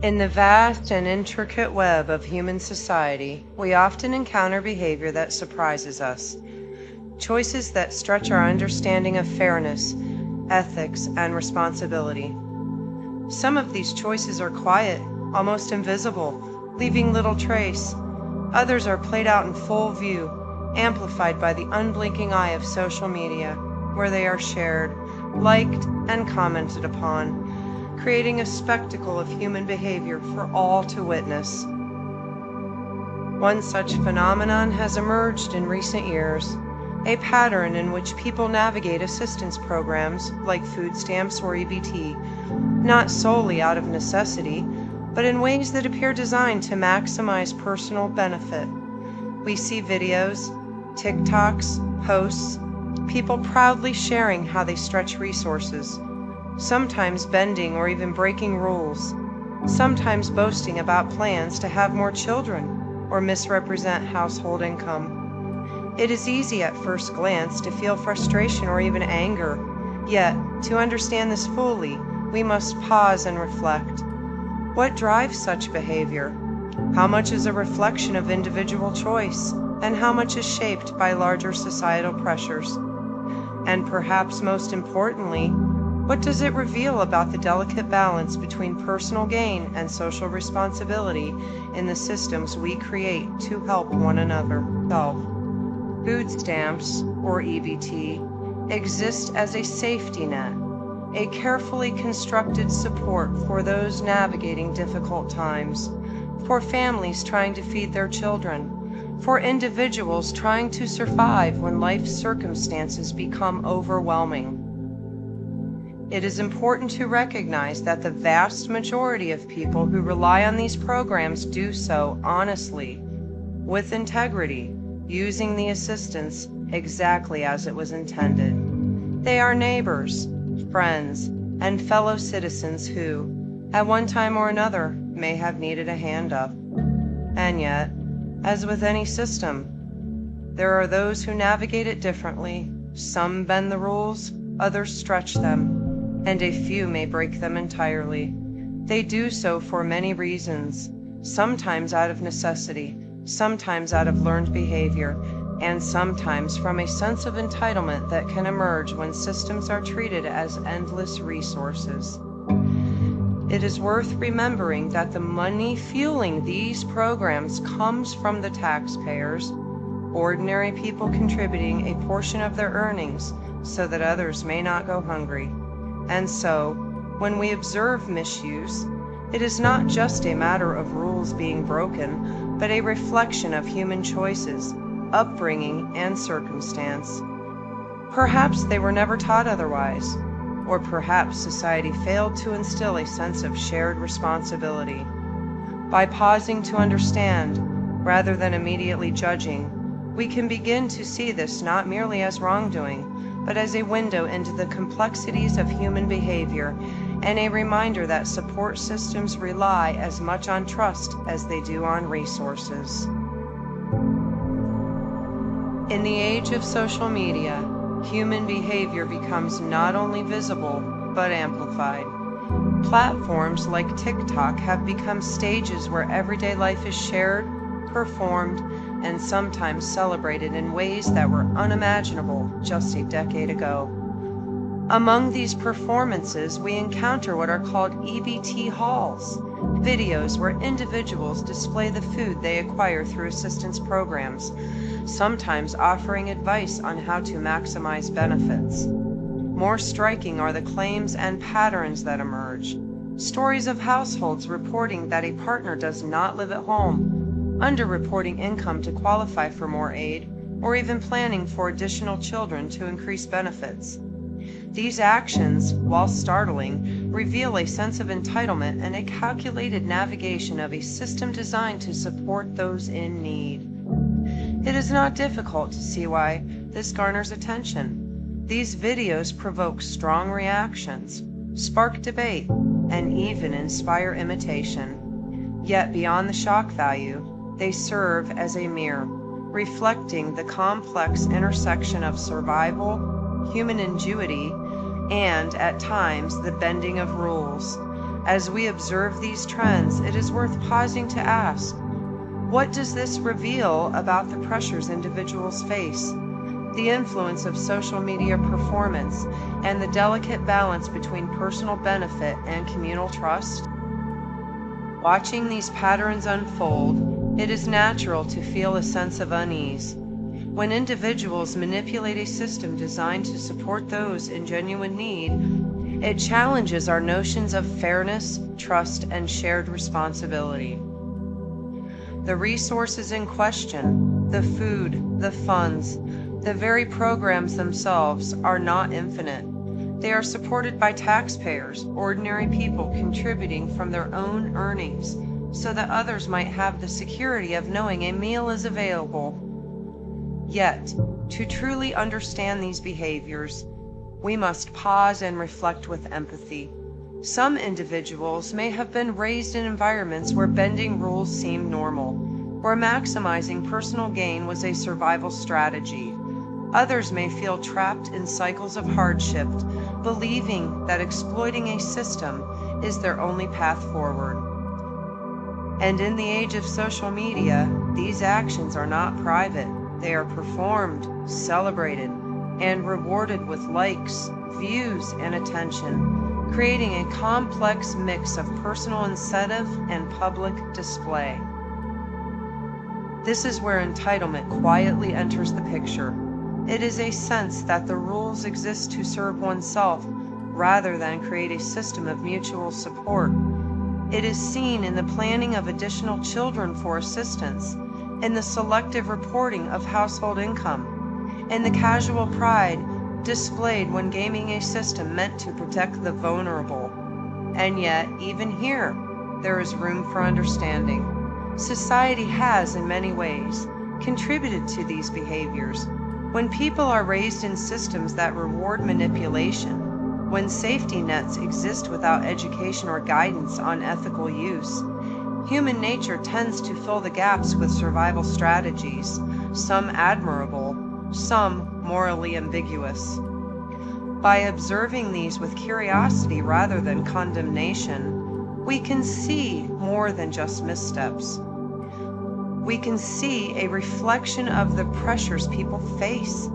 In the vast and intricate web of human society, we often encounter behavior that surprises us. Choices that stretch our understanding of fairness, ethics, and responsibility. Some of these choices are quiet, almost invisible, leaving little trace. Others are played out in full view, amplified by the unblinking eye of social media, where they are shared, liked, and commented upon, creating a spectacle of human behavior for all to witness. One such phenomenon has emerged in recent years, a pattern in which people navigate assistance programs like food stamps or EBT, not solely out of necessity, but in ways that appear designed to maximize personal benefit. We see videos, TikToks, posts, people proudly sharing how they stretch resources, sometimes bending or even breaking rules, sometimes boasting about plans to have more children or misrepresent household income. It is easy at first glance to feel frustration or even anger, yet to understand this fully, we must pause and reflect. What drives such behavior? How much is a reflection of individual choice, and how much is shaped by larger societal pressures? And perhaps most importantly, what does it reveal about the delicate balance between personal gain and social responsibility in the systems we create to help one another? Food stamps, or EBT, exist as a safety net, a carefully constructed support for those navigating difficult times, for families trying to feed their children, for individuals trying to survive when life circumstances become overwhelming. It is important to recognize that the vast majority of people who rely on these programs do so honestly, with integrity, using the assistance exactly as it was intended. They are neighbors, friends, and fellow citizens who, at one time or another, may have needed a hand up. And yet, as with any system, there are those who navigate it differently. Some bend the rules, others stretch them, and a few may break them entirely. They do so for many reasons, sometimes out of necessity, sometimes out of learned behavior, and sometimes from a sense of entitlement that can emerge when systems are treated as endless resources. It is worth remembering that the money fueling these programs comes from the taxpayers, ordinary people contributing a portion of their earnings so that others may not go hungry. And so, when we observe misuse, it is not just a matter of rules being broken, but a reflection of human choices, upbringing, and circumstance. Perhaps they were never taught otherwise, or perhaps society failed to instill a sense of shared responsibility. By pausing to understand, rather than immediately judging, we can begin to see this not merely as wrongdoing, but as a window into the complexities of human behavior, and a reminder that support systems rely as much on trust as they do on resources. In the age of social media, human behavior becomes not only visible, but amplified. Platforms like TikTok have become stages where everyday life is shared, performed, and sometimes celebrated in ways that were unimaginable just a decade ago. Among these performances, we encounter what are called EBT hauls, videos where individuals display the food they acquire through assistance programs, sometimes offering advice on how to maximize benefits. More striking are the claims and patterns that emerge. Stories of households reporting that a partner does not live at home, underreporting income to qualify for more aid, or even planning for additional children to increase benefits. These actions, while startling, reveal a sense of entitlement and a calculated navigation of a system designed to support those in need. It is not difficult to see why this garners attention. These videos provoke strong reactions, spark debate, and even inspire imitation. Yet beyond the shock value, they serve as a mirror, reflecting the complex intersection of survival, human ingenuity, and, at times, the bending of rules, As we observe these trends, it is worth pausing to ask, what does this reveal about the pressures individuals face, the influence of social media performance, and the delicate balance between personal benefit and communal trust? Watching these patterns unfold, it is natural to feel a sense of unease. When individuals manipulate a system designed to support those in genuine need, it challenges our notions of fairness, trust, and shared responsibility. The resources in question, the food, the funds, the very programs themselves are not infinite. They are supported by taxpayers, ordinary people contributing from their own earnings, so that others might have the security of knowing a meal is available. Yet, to truly understand these behaviors, we must pause and reflect with empathy. Some individuals may have been raised in environments where bending rules seemed normal, where maximizing personal gain was a survival strategy. Others may feel trapped in cycles of hardship, believing that exploiting a system is their only path forward. And in the age of social media, these actions are not private. They are performed, celebrated, and rewarded with likes, views, and attention, creating a complex mix of personal incentive and public display. This is where entitlement quietly enters the picture. It is a sense that the rules exist to serve oneself rather than create a system of mutual support. It is seen in the planning of additional children for assistance, in the selective reporting of household income, in the casual pride displayed when gaming a system meant to protect the vulnerable. And yet, even here, there is room for understanding. Society has, in many ways, contributed to these behaviors. When people are raised in systems that reward manipulation, when safety nets exist without education or guidance on ethical use, human nature tends to fill the gaps with survival strategies, some admirable, some morally ambiguous. By observing these with curiosity rather than condemnation, we can see more than just missteps. We can see a reflection of the pressures people face,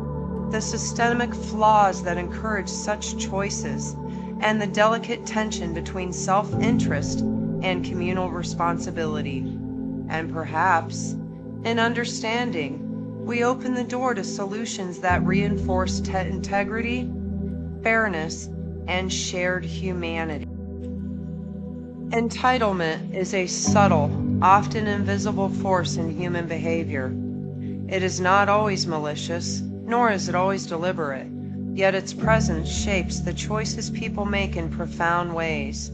the systemic flaws that encourage such choices, and the delicate tension between self-interest and communal responsibility. And perhaps, in understanding, we open the door to solutions that reinforce integrity, fairness, and shared humanity. Entitlement is a subtle, often invisible force in human behavior. It is not always malicious, nor is it always deliberate, yet its presence shapes the choices people make in profound ways.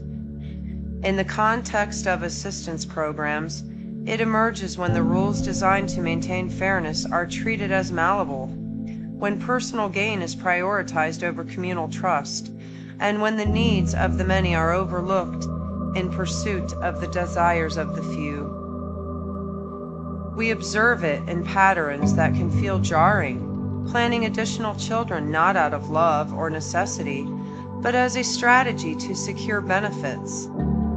In the context of assistance programs, it emerges when the rules designed to maintain fairness are treated as malleable, when personal gain is prioritized over communal trust, and when the needs of the many are overlooked in pursuit of the desires of the few. We observe it in patterns that can feel jarring, planning additional children not out of love or necessity, but as a strategy to secure benefits.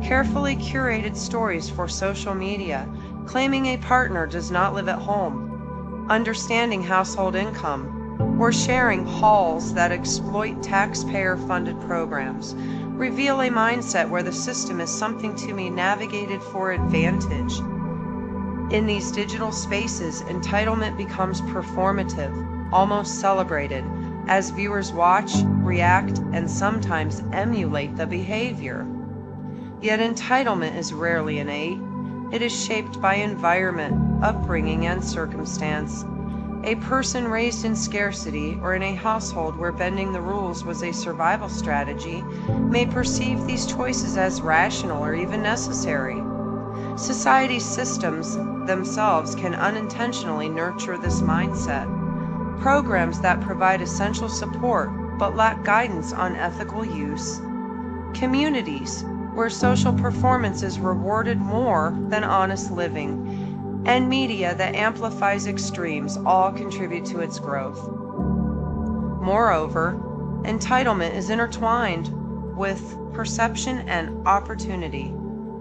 Carefully curated stories for social media, claiming a partner does not live at home, understanding household income, or sharing hauls that exploit taxpayer-funded programs, reveal a mindset where the system is something to be navigated for advantage. In these digital spaces, entitlement becomes performative, almost celebrated, as viewers watch, react, and sometimes emulate the behavior. Yet entitlement is rarely innate. It is shaped by environment, upbringing, and circumstance. A person raised in scarcity or in a household where bending the rules was a survival strategy may perceive these choices as rational or even necessary. Society's systems themselves can unintentionally nurture this mindset. Programs that provide essential support but lack guidance on ethical use. Communities where social performance is rewarded more than honest living. And media that amplifies extremes all contribute to its growth. Moreover, entitlement is intertwined with perception and opportunity.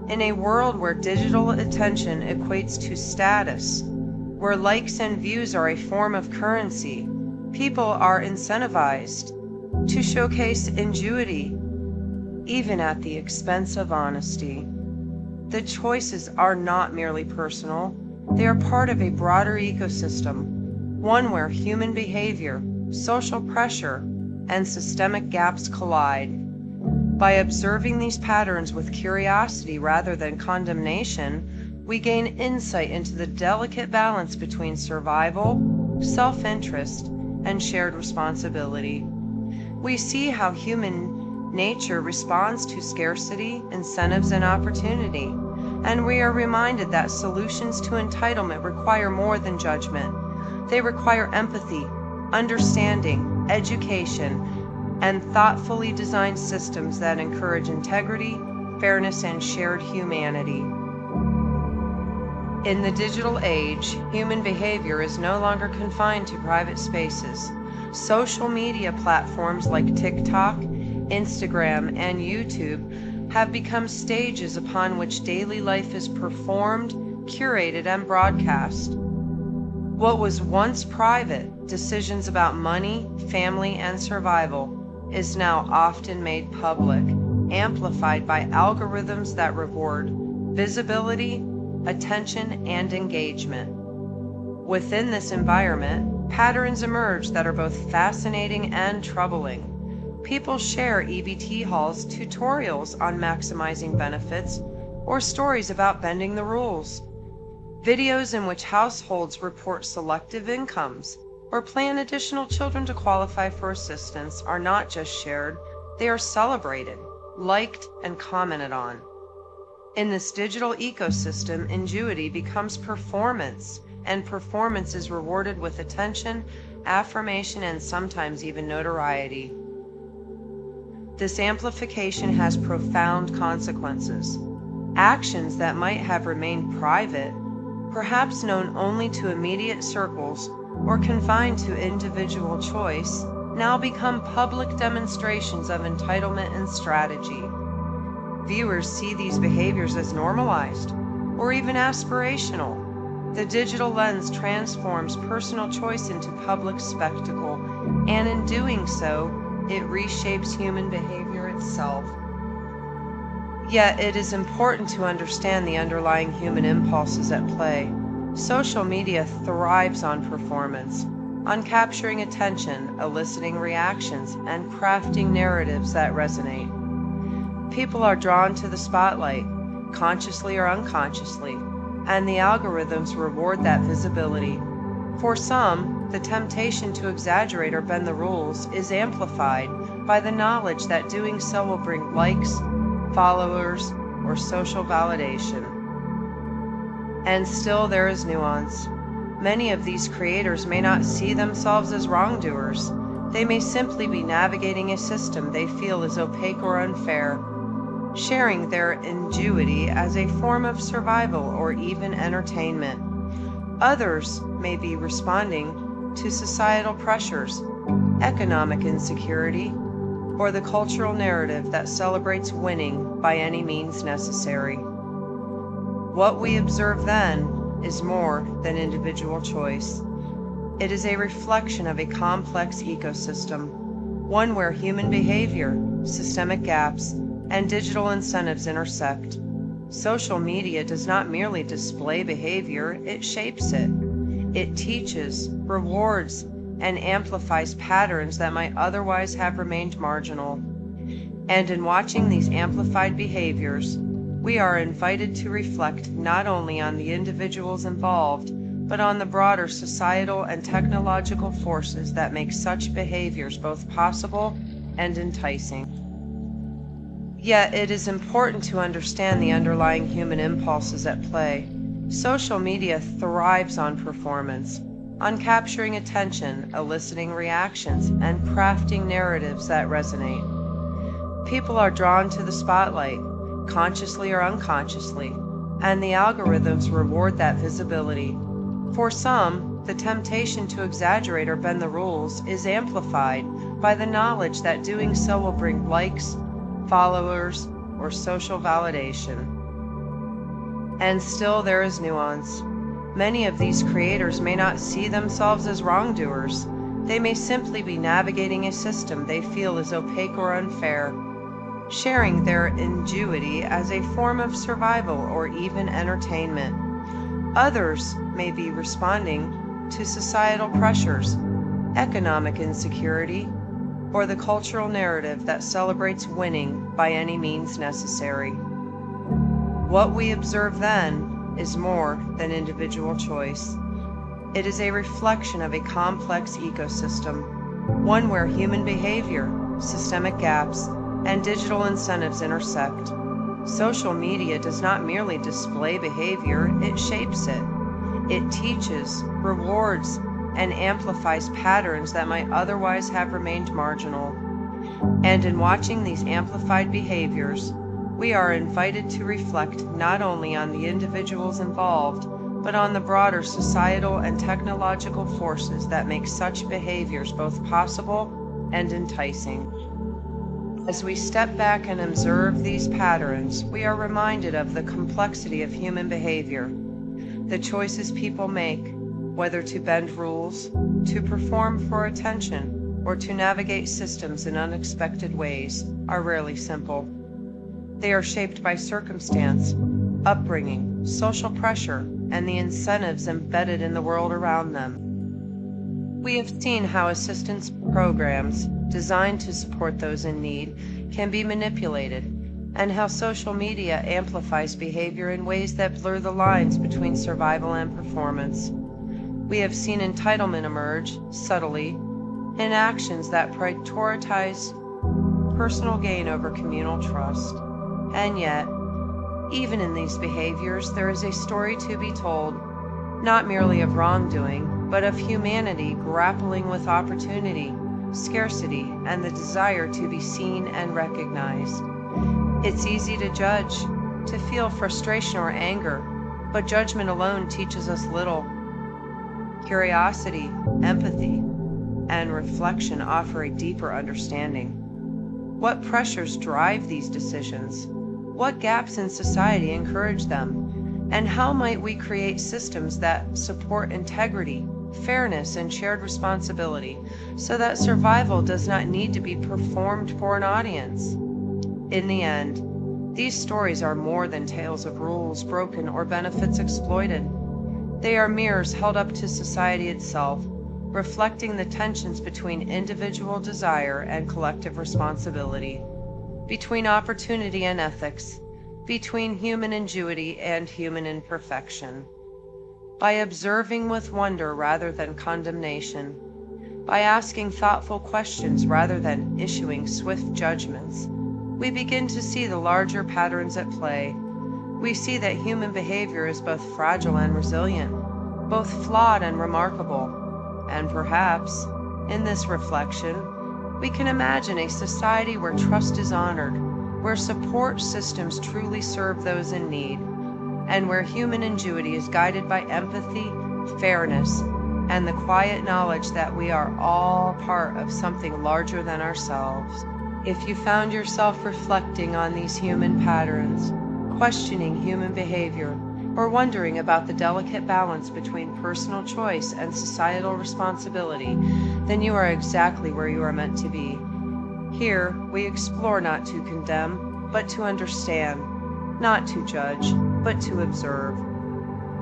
In a world where digital attention equates to status, where likes and views are a form of currency, people are incentivized to showcase ingenuity, even at the expense of honesty. The choices are not merely personal, they are part of a broader ecosystem, one where human behavior, social pressure, and systemic gaps collide. By observing these patterns with curiosity rather than condemnation, we gain insight into the delicate balance between survival, self-interest, and shared responsibility. We see how human nature responds to scarcity, incentives, and opportunity, and we are reminded that solutions to entitlement require more than judgment. They require empathy, understanding, education, and thoughtfully designed systems that encourage integrity, fairness, and shared humanity. In the digital age, human behavior is no longer confined to private spaces. Social media platforms like TikTok, Instagram, and YouTube have become stages upon which daily life is performed, curated, and broadcast. What was once private, decisions about money, family, and survival, is now often made public, amplified by algorithms that reward visibility, attention, and engagement. Within this environment, patterns emerge that are both fascinating and troubling. People share EBT hauls, tutorials on maximizing benefits, or stories about bending the rules. Videos in which households report selective incomes or plan additional children to qualify for assistance are not just shared, they are celebrated, liked, and commented on. In this digital ecosystem, ingenuity becomes performance, and performance is rewarded with attention, affirmation, and sometimes even notoriety. This amplification has profound consequences. Actions that might have remained private, perhaps known only to immediate circles or confined to individual choice, now become public demonstrations of entitlement and strategy. Viewers see these behaviors as normalized or even aspirational. The digital lens transforms personal choice into public spectacle, and in doing so, it reshapes human behavior itself. Yet it is important to understand the underlying human impulses at play. Social media thrives on performance, on capturing attention, eliciting reactions, and crafting narratives that resonate. People are drawn to the spotlight, consciously or unconsciously, and the algorithms reward that visibility. For some, the temptation to exaggerate or bend the rules is amplified by the knowledge that doing so will bring likes, followers, or social validation. And still there is nuance. Many of these creators may not see themselves as wrongdoers. They may simply be navigating a system they feel is opaque or unfair, sharing their ingenuity as a form of survival or even entertainment. Others may be responding to societal pressures, economic insecurity, or the cultural narrative that celebrates winning by any means necessary. What we observe then is more than individual choice. It is a reflection of a complex ecosystem, one where human behavior, systemic gaps, and digital incentives intersect. Social media does not merely display behavior, it shapes it. It teaches, rewards, and amplifies patterns that might otherwise have remained marginal. And in watching these amplified behaviors, we are invited to reflect not only on the individuals involved, but on the broader societal and technological forces that make such behaviors both possible and enticing. Yet it is important to understand the underlying human impulses at play. Social media thrives on performance, on capturing attention, eliciting reactions, and crafting narratives that resonate. People are drawn to the spotlight, consciously or unconsciously, and the algorithms reward that visibility. For some, the temptation to exaggerate or bend the rules is amplified by the knowledge that doing so will bring likes, followers, or social validation. And still there is nuance. Many of these creators may not see themselves as wrongdoers. They may simply be navigating a system they feel is opaque or unfair, sharing their ingenuity as a form of survival or even entertainment. Others may be responding to societal pressures, economic insecurity, or the cultural narrative that celebrates winning by any means necessary. What we observe then is more than individual choice. It is a reflection of a complex ecosystem, one where human behavior, systemic gaps, and digital incentives intersect. Social media does not merely display behavior, it shapes it. It teaches, rewards, and amplifies patterns that might otherwise have remained marginal. And in watching these amplified behaviors, we are invited to reflect not only on the individuals involved, but on the broader societal and technological forces that make such behaviors both possible and enticing. As we step back and observe these patterns, we are reminded of the complexity of human behavior. The choices people make, whether to bend rules, to perform for attention, or to navigate systems in unexpected ways, are rarely simple. They are shaped by circumstance, upbringing, social pressure, and the incentives embedded in the world around them. We have seen how assistance programs designed to support those in need can be manipulated, and how social media amplifies behavior in ways that blur the lines between survival and performance. We have seen entitlement emerge, subtly, in actions that prioritize personal gain over communal trust. And yet, even in these behaviors, there is a story to be told, not merely of wrongdoing, but of humanity grappling with opportunity, scarcity, and the desire to be seen and recognized. It's easy to judge, to feel frustration or anger, but judgment alone teaches us little. Curiosity, empathy, and reflection offer a deeper understanding. What pressures drive these decisions? What gaps in society encourage them? And how might we create systems that support integrity, fairness, and shared responsibility so that survival does not need to be performed for an audience? In the end, these stories are more than tales of rules broken or benefits exploited. They are mirrors held up to society itself, reflecting the tensions between individual desire and collective responsibility, between opportunity and ethics, between human ingenuity and human imperfection. By observing with wonder rather than condemnation, by asking thoughtful questions rather than issuing swift judgments, we begin to see the larger patterns at play. We see that human behavior is both fragile and resilient, both flawed and remarkable. And perhaps, in this reflection, we can imagine a society where trust is honored, where support systems truly serve those in need, and where human ingenuity is guided by empathy, fairness, and the quiet knowledge that we are all part of something larger than ourselves. If you found yourself reflecting on these human patterns, questioning human behavior, or wondering about the delicate balance between personal choice and societal responsibility, then you are exactly where you are meant to be. Here, we explore not to condemn, but to understand, not to judge, but to observe.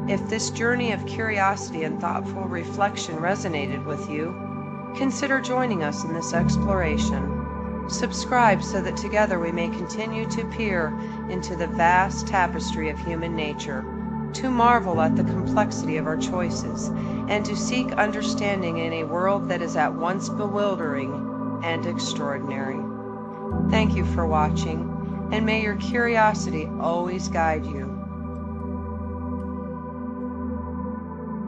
If this journey of curiosity and thoughtful reflection resonated with you, consider joining us in this exploration. Subscribe so that together we may continue to peer into the vast tapestry of human nature, to marvel at the complexity of our choices, and to seek understanding in a world that is at once bewildering and extraordinary. Thank you for watching, and may your curiosity always guide you.